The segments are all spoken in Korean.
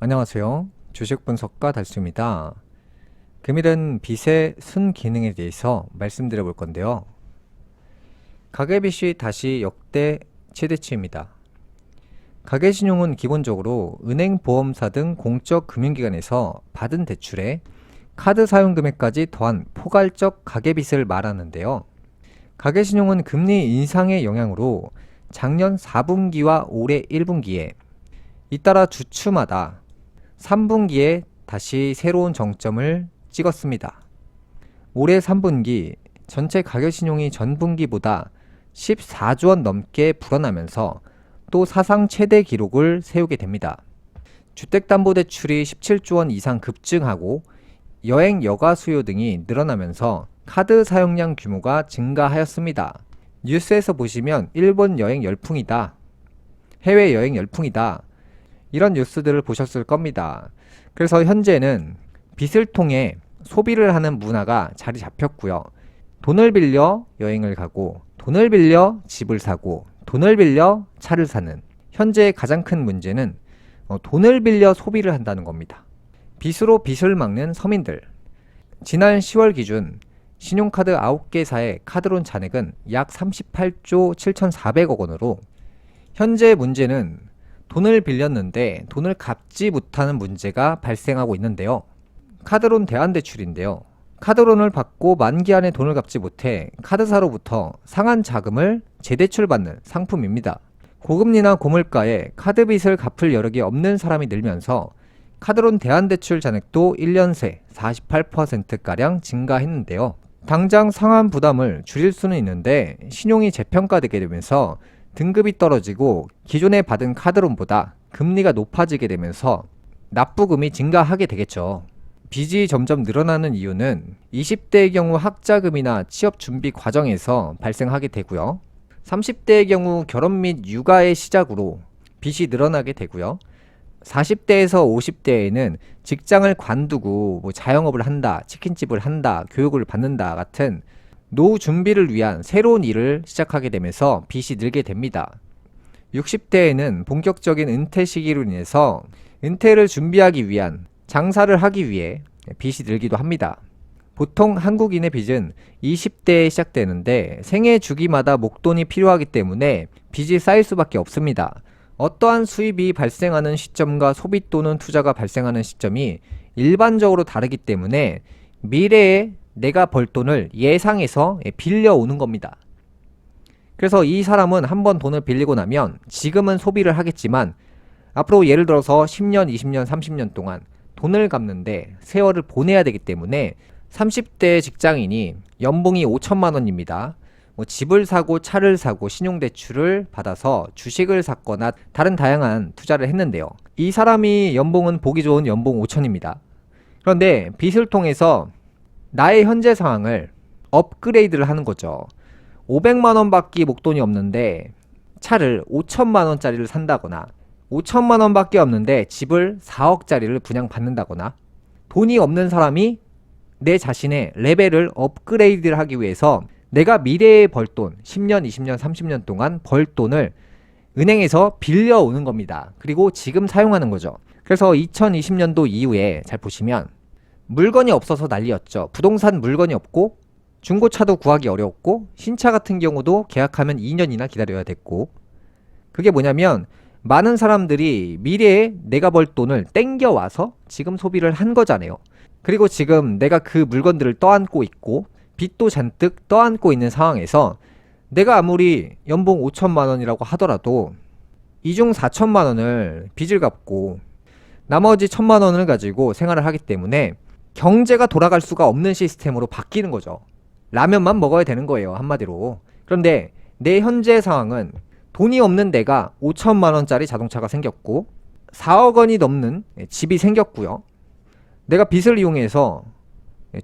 안녕하세요. 주식 분석가 달수입니다. 금일은 빚의 순기능에 대해서 말씀드려 볼 건데요. 가계빚이 다시 역대 최대치입니다. 가계신용은 기본적으로 은행, 보험사 등 공적 금융기관에서 받은 대출에 카드 사용 금액까지 더한 포괄적 가계빚을 말하는데요. 가계신용은 금리 인상의 영향으로 작년 4분기와 올해 1분기에 잇따라 주추마다 3분기에 다시 새로운 정점을 찍었습니다. 올해 3분기 전체 가계신용이 전분기보다 14조 원 넘게 불어나면서 또 사상 최대 기록을 세우게 됩니다. 주택담보대출이 17조 원 이상 급증하고 여행 여가 수요 등이 늘어나면서 카드 사용량 규모가 증가하였습니다. 뉴스에서 보시면 일본 여행 열풍이다, 해외 여행 열풍이다, 이런 뉴스들을 보셨을 겁니다. 그래서 현재는 빚을 통해 소비를 하는 문화가 자리 잡혔고요. 돈을 빌려 여행을 가고, 돈을 빌려 집을 사고, 돈을 빌려 차를 사는, 현재의 가장 큰 문제는 돈을 빌려 소비를 한다는 겁니다. 빚으로 빚을 막는 서민들. 지난 10월 기준 신용카드 9개사의 카드론 잔액은 약 38조 7,400억 원으로 현재 문제는 돈을 빌렸는데 돈을 갚지 못하는 문제가 발생하고 있는데요. 카드론 대안대출인데요. 카드론을 받고 만기 안에 돈을 갚지 못해 카드사로부터 상한 자금을 재대출받는 상품입니다. 고금리나 고물가에 카드빚을 갚을 여력이 없는 사람이 늘면서 카드론 대안대출 잔액도 1년 새 48%가량 증가했는데요. 당장 상한 부담을 줄일 수는 있는데 신용이 재평가되게 되면서 등급이 떨어지고 기존에 받은 카드론보다 금리가 높아지게 되면서 납부금이 증가하게 되겠죠. 빚이 점점 늘어나는 이유는 20대의 경우 학자금이나 취업 준비 과정에서 발생하게 되고요. 30대의 경우 결혼 및 육아의 시작으로 빚이 늘어나게 되고요. 40대에서 50대에는 직장을 관두고 자영업을 한다, 치킨집을 한다, 교육을 받는다 같은 노후 준비를 위한 새로운 일을 시작하게 되면서 빚이 늘게 됩니다. 60대에는 본격적인 은퇴 시기로 인해서 은퇴를 준비하기 위한 장사를 하기 위해 빚이 늘기도 합니다. 보통 한국인의 빚은 20대에 시작되는데 생애 주기마다 목돈이 필요하기 때문에 빚이 쌓일 수밖에 없습니다. 어떠한 수입이 발생하는 시점과 소비 또는 투자가 발생하는 시점이 일반적으로 다르기 때문에 미래에 내가 벌 돈을 예상해서 빌려오는 겁니다. 그래서 이 사람은 한번 돈을 빌리고 나면 지금은 소비를 하겠지만 앞으로 예를 들어서 10년, 20년, 30년 동안 돈을 갚는데 세월을 보내야 되기 때문에 30대 직장인이 연봉이 5천만 원입니다. 집을 사고 차를 사고 신용대출을 받아서 주식을 샀거나 다른 다양한 투자를 했는데요. 이 사람이 연봉은 보기 좋은 연봉 5천입니다. 그런데 빚을 통해서 나의 현재 상황을 업그레이드를 하는 거죠. 500만 원밖에 목돈이 없는데 차를 5천만 원짜리를 산다거나 5천만 원밖에 없는데 집을 4억짜리를 분양받는다거나 돈이 없는 사람이 내 자신의 레벨을 업그레이드를 하기 위해서 내가 미래에 벌 돈, 10년, 20년, 30년 동안 벌 돈을 은행에서 빌려오는 겁니다. 그리고 지금 사용하는 거죠. 그래서 2020년도 이후에 잘 보시면 물건이 없어서 난리였죠. 부동산 물건이 없고 중고차도 구하기 어려웠고 신차 같은 경우도 계약하면 2년이나 기다려야 됐고, 그게 뭐냐면 많은 사람들이 미래에 내가 벌 돈을 땡겨와서 지금 소비를 한 거잖아요. 그리고 지금 내가 그 물건들을 떠안고 있고 빚도 잔뜩 떠안고 있는 상황에서 내가 아무리 연봉 5천만 원이라고 하더라도 이중 4천만 원을 빚을 갚고 나머지 1천만 원을 가지고 생활을 하기 때문에 경제가 돌아갈 수가 없는 시스템으로 바뀌는 거죠. 라면만 먹어야 되는 거예요, 한마디로. 그런데 내 현재 상황은 돈이 없는 내가 5천만 원짜리 자동차가 생겼고 4억 원이 넘는 집이 생겼고요. 내가 빚을 이용해서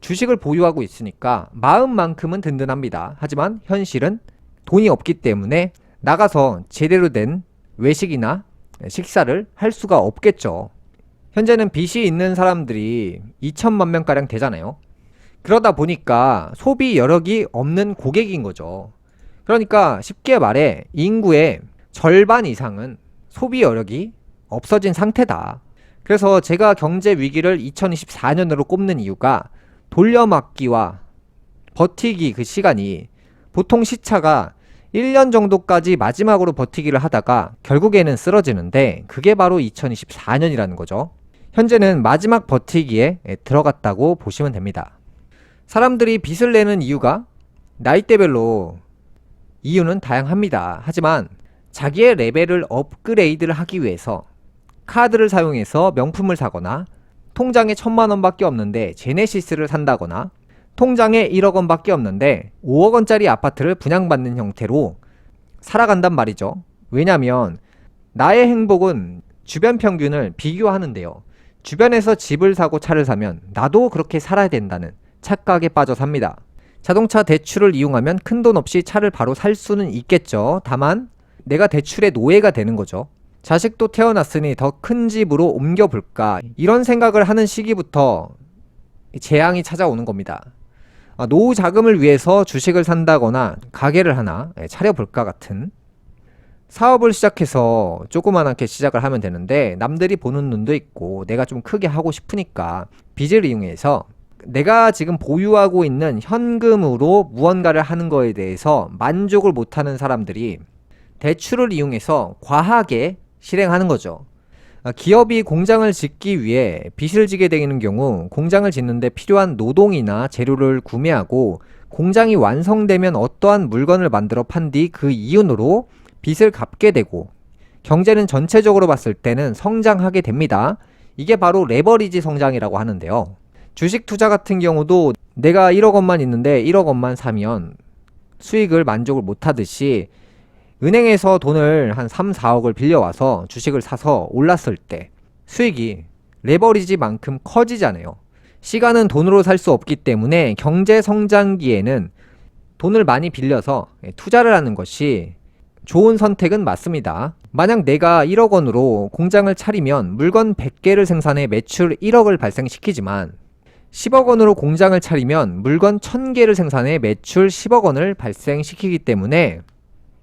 주식을 보유하고 있으니까 마음만큼은 든든합니다. 하지만 현실은 돈이 없기 때문에 나가서 제대로 된 외식이나 식사를 할 수가 없겠죠. 현재는 빚이 있는 사람들이 2천만 명가량 되잖아요. 그러다 보니까 소비 여력이 없는 고객인 거죠. 그러니까 쉽게 말해 인구의 절반 이상은 소비 여력이 없어진 상태다. 그래서 제가 경제 위기를 2024년으로 꼽는 이유가 돌려막기와 버티기 그 시간이 보통 시차가 1년 정도까지 마지막으로 버티기를 하다가 결국에는 쓰러지는데 그게 바로 2024년이라는 거죠. 현재는 마지막 버티기에 들어갔다고 보시면 됩니다. 사람들이 빚을 내는 이유가 나이대별로 이유는 다양합니다. 하지만 자기의 레벨을 업그레이드를 하기 위해서 카드를 사용해서 명품을 사거나 통장에 1,000만 원밖에 없는데 제네시스를 산다거나 통장에 1억 원밖에 없는데 5억 원짜리 아파트를 분양받는 형태로 살아간단 말이죠. 왜냐하면 나의 행복은 주변 평균을 비교하는데요. 주변에서 집을 사고 차를 사면 나도 그렇게 살아야 된다는 착각에 빠져 삽니다. 자동차 대출을 이용하면 큰돈 없이 차를 바로 살 수는 있겠죠. 다만 내가 대출의 노예가 되는 거죠. 자식도 태어났으니 더 큰 집으로 옮겨볼까 이런 생각을 하는 시기부터 재앙이 찾아오는 겁니다. 노후 자금을 위해서 주식을 산다거나 가게를 하나 차려볼까 같은 사업을 시작해서 조그만하게 시작을 하면 되는데 남들이 보는 눈도 있고 내가 좀 크게 하고 싶으니까 빚을 이용해서 내가 지금 보유하고 있는 현금으로 무언가를 하는 거에 대해서 만족을 못하는 사람들이 대출을 이용해서 과하게 실행하는 거죠. 기업이 공장을 짓기 위해 빚을 지게 되는 경우 공장을 짓는데 필요한 노동이나 재료를 구매하고 공장이 완성되면 어떠한 물건을 만들어 판 뒤 그 이윤으로 빚을 갚게 되고 경제는 전체적으로 봤을 때는 성장하게 됩니다. 이게 바로 레버리지 성장이라고 하는데요. 주식 투자 같은 경우도 내가 1억 원만 있는데 1억 원만 사면 수익을 만족을 못하듯이 은행에서 돈을 한 3, 4억을 빌려와서 주식을 사서 올랐을 때 수익이 레버리지만큼 커지잖아요. 시간은 돈으로 살 수 없기 때문에 경제 성장기에는 돈을 많이 빌려서 투자를 하는 것이 좋은 선택은 맞습니다. 만약 내가 1억 원으로 공장을 차리면 물건 100개를 생산해 매출 1억을 발생시키지만 10억 원으로 공장을 차리면 물건 1000개를 생산해 매출 10억 원을 발생시키기 때문에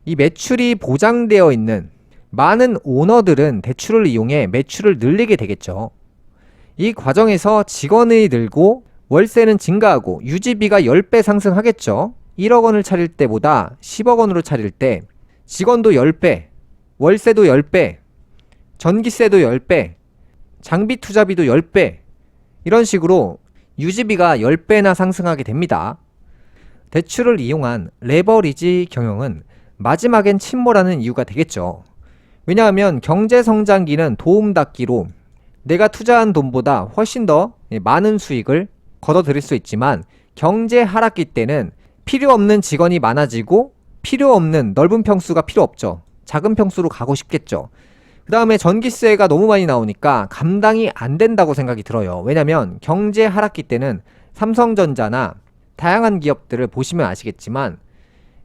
이 매출이 보장되어 있는 많은 오너들은 대출을 이용해 매출을 늘리게 되겠죠. 이 과정에서 직원이 늘고 월세는 증가하고 유지비가 10배 상승하겠죠. 1억 원을 차릴 때보다 10억 원으로 차릴 때 직원도 10배, 월세도 10배, 전기세도 10배, 장비 투자비도 10배 이런 식으로 유지비가 10배나 상승하게 됩니다. 대출을 이용한 레버리지 경영은 마지막엔 침몰하는 이유가 되겠죠. 왜냐하면 경제성장기는 도움닫기로 내가 투자한 돈보다 훨씬 더 많은 수익을 거둬들일 수 있지만 경제 하락기 때는 필요 없는 직원이 많아지고 필요 없는 넓은 평수가 필요 없죠. 작은 평수로 가고 싶겠죠. 그 다음에 전기세가 너무 많이 나오니까 감당이 안 된다고 생각이 들어요. 왜냐면 경제 하락기 때는 삼성전자나 다양한 기업들을 보시면 아시겠지만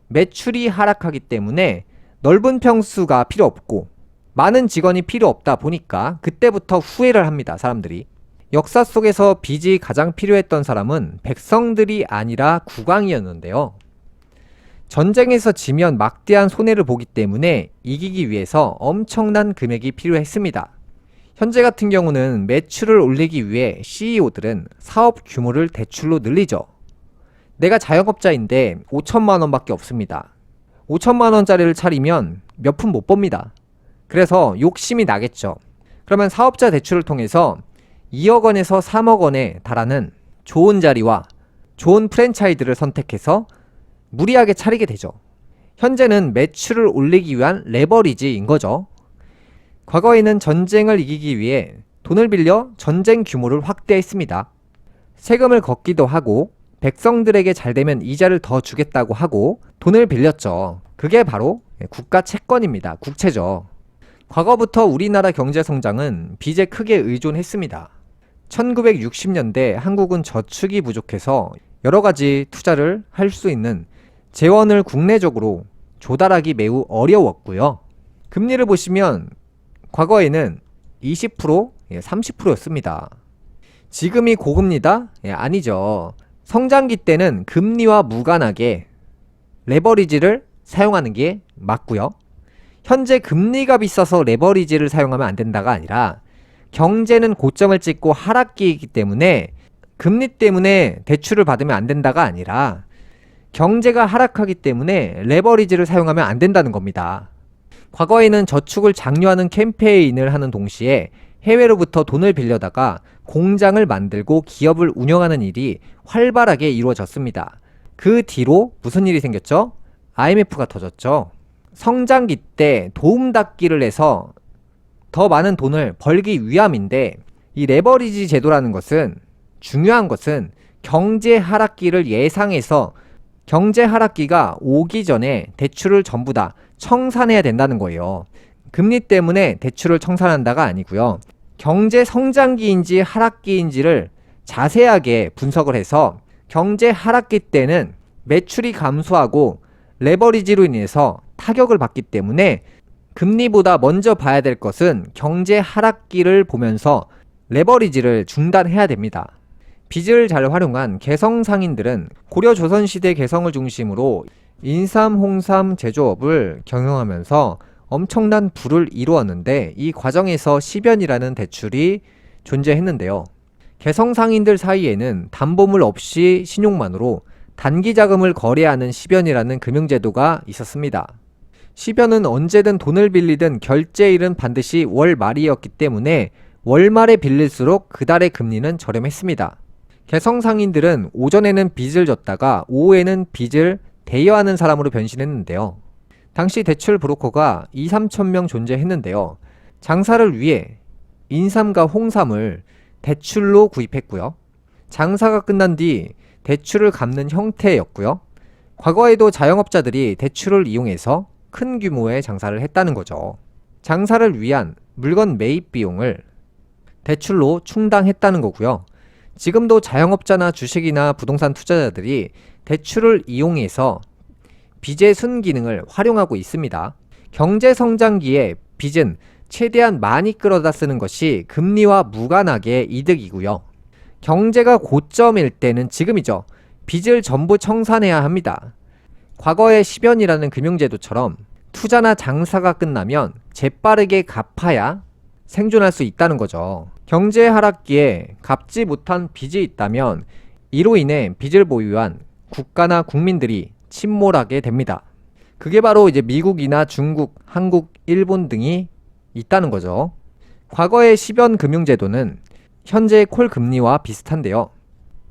매출이 하락하기 때문에 넓은 평수가 필요 없고 많은 직원이 필요 없다 보니까 그때부터 후회를 합니다. 사람들이. 역사 속에서 빚이 가장 필요했던 사람은 백성들이 아니라 국왕이었는데요. 전쟁에서 지면 막대한 손해를 보기 때문에 이기기 위해서 엄청난 금액이 필요했습니다. 현재 같은 경우는 매출을 올리기 위해 CEO들은 사업 규모를 대출로 늘리죠. 내가 자영업자인데 5천만 원밖에 없습니다. 5천만 원짜리를 차리면 몇 푼 못 법니다. 그래서 욕심이 나겠죠. 그러면 사업자 대출을 통해서 2억 원에서 3억 원에 달하는 좋은 자리와 좋은 프랜차이즈를 선택해서 무리하게 차리게 되죠. 현재는 매출을 올리기 위한 레버리지인 거죠. 과거에는 전쟁을 이기기 위해 돈을 빌려 전쟁 규모를 확대했습니다. 세금을 걷기도 하고 백성들에게 잘 되면 이자를 더 주겠다고 하고 돈을 빌렸죠. 그게 바로 국가 채권입니다. 국채죠. 과거부터 우리나라 경제 성장은 빚에 크게 의존했습니다. 1960년대 한국은 저축이 부족해서 여러 가지 투자를 할 수 있는 재원을 국내적으로 조달하기 매우 어려웠고요. 금리를 보시면 과거에는 20%, 30%였습니다. 지금이 고금리다? 아니죠. 성장기 때는 금리와 무관하게 레버리지를 사용하는 게 맞고요. 현재 금리가 비싸서 레버리지를 사용하면 안 된다가 아니라 경제는 고점을 찍고 하락기이기 때문에 금리 때문에 대출을 받으면 안 된다가 아니라 경제가 하락하기 때문에 레버리지를 사용하면 안 된다는 겁니다. 과거에는 저축을 장려하는 캠페인을 하는 동시에 해외로부터 돈을 빌려다가 공장을 만들고 기업을 운영하는 일이 활발하게 이루어졌습니다. 그 뒤로 무슨 일이 생겼죠? IMF가 터졌죠. 성장기 때 도움닫기를 해서 더 많은 돈을 벌기 위함인데, 이 레버리지 제도라는 것은 중요한 것은 경제 하락기를 예상해서 경제 하락기가 오기 전에 대출을 전부 다 청산해야 된다는 거예요. 금리 때문에 대출을 청산한다가 아니고요. 경제 성장기인지 하락기인지를 자세하게 분석을 해서 경제 하락기 때는 매출이 감소하고 레버리지로 인해서 타격을 받기 때문에 금리보다 먼저 봐야 될 것은 경제 하락기를 보면서 레버리지를 중단해야 됩니다. 빚을 잘 활용한 개성상인들은 고려 조선시대 개성을 중심으로 인삼, 홍삼 제조업을 경영하면서 엄청난 부를 이루었는데, 이 과정에서 시변이라는 대출이 존재했는데요. 개성상인들 사이에는 담보물 없이 신용만으로 단기 자금을 거래하는 시변이라는 금융제도가 있었습니다. 시변은 언제든 돈을 빌리든 결제일은 반드시 월 말이었기 때문에 월말에 빌릴수록 그달의 금리는 저렴했습니다. 개성상인들은 오전에는 빚을 졌다가 오후에는 빚을 대여하는 사람으로 변신했는데요. 당시 대출 브로커가 2~3천 명 존재했는데요. 장사를 위해 인삼과 홍삼을 대출로 구입했고요. 장사가 끝난 뒤 대출을 갚는 형태였고요. 과거에도 자영업자들이 대출을 이용해서 큰 규모의 장사를 했다는 거죠. 장사를 위한 물건 매입 비용을 대출로 충당했다는 거고요. 지금도 자영업자나 주식이나 부동산 투자자들이 대출을 이용해서 빚의 순기능을 활용하고 있습니다. 경제 성장기에 빚은 최대한 많이 끌어다 쓰는 것이 금리와 무관하게 이득이고요. 경제가 고점일 때는 지금이죠. 빚을 전부 청산해야 합니다. 과거의 시변이라는 금융제도처럼 투자나 장사가 끝나면 재빠르게 갚아야 생존할 수 있다는 거죠. 경제 하락기에 갚지 못한 빚이 있다면 이로 인해 빚을 보유한 국가나 국민들이 침몰하게 됩니다. 그게 바로 이제 미국이나 중국, 한국, 일본 등이 있다는 거죠. 과거의 시변 금융제도는 현재의 콜 금리와 비슷한데요.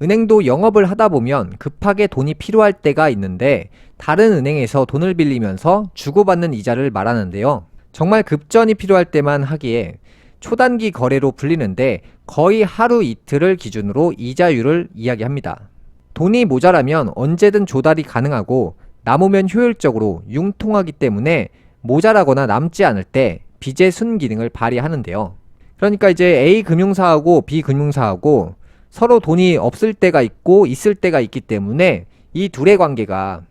은행도 영업을 하다 보면 급하게 돈이 필요할 때가 있는데 다른 은행에서 돈을 빌리면서 주고받는 이자를 말하는데요. 정말 급전이 필요할 때만 하기에 초단기 거래로 불리는데 거의 하루 이틀을 기준으로 이자율을 이야기합니다. 돈이 모자라면 언제든 조달이 가능하고 남으면 효율적으로 융통하기 때문에 모자라거나 남지 않을 때 빚의 순기능을 발휘하는데요. 그러니까 이제 A 금융사하고 B 금융사하고 서로 돈이 없을 때가 있고 있을 때가 있기 때문에 이 둘의 관계가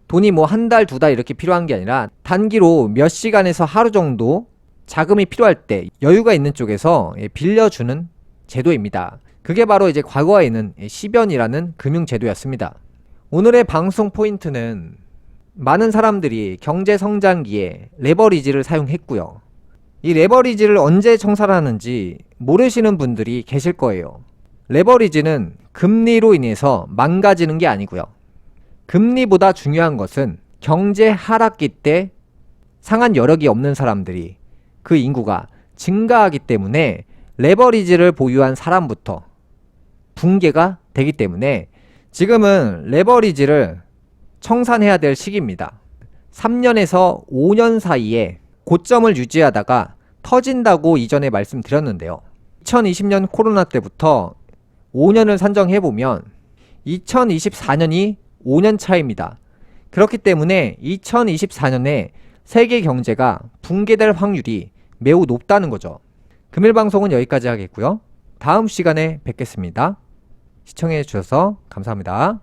돈이 뭐 한 달, 두 달 이렇게 필요한 게 아니라 단기로 몇 시간에서 하루 정도 자금이 필요할 때 여유가 있는 쪽에서 빌려주는 제도입니다. 그게 바로 이제 과거에는 시변이라는 금융제도였습니다. 오늘의 방송 포인트는 많은 사람들이 경제 성장기에 레버리지를 사용했고요. 이 레버리지를 언제 청산하는지 모르시는 분들이 계실 거예요. 레버리지는 금리로 인해서 망가지는 게 아니고요. 금리보다 중요한 것은 경제 하락기 때 상한 여력이 없는 사람들이 그 인구가 증가하기 때문에 레버리지를 보유한 사람부터 붕괴가 되기 때문에 지금은 레버리지를 청산해야 될 시기입니다. 3년에서 5년 사이에 고점을 유지하다가 터진다고 이전에 말씀드렸는데요. 2020년 코로나 때부터 5년을 산정해보면 2024년이 5년 차입니다. 그렇기 때문에 2024년에 세계 경제가 붕괴될 확률이 매우 높다는 거죠. 금일 방송은 여기까지 하겠고요. 다음 시간에 뵙겠습니다. 시청해 주셔서 감사합니다.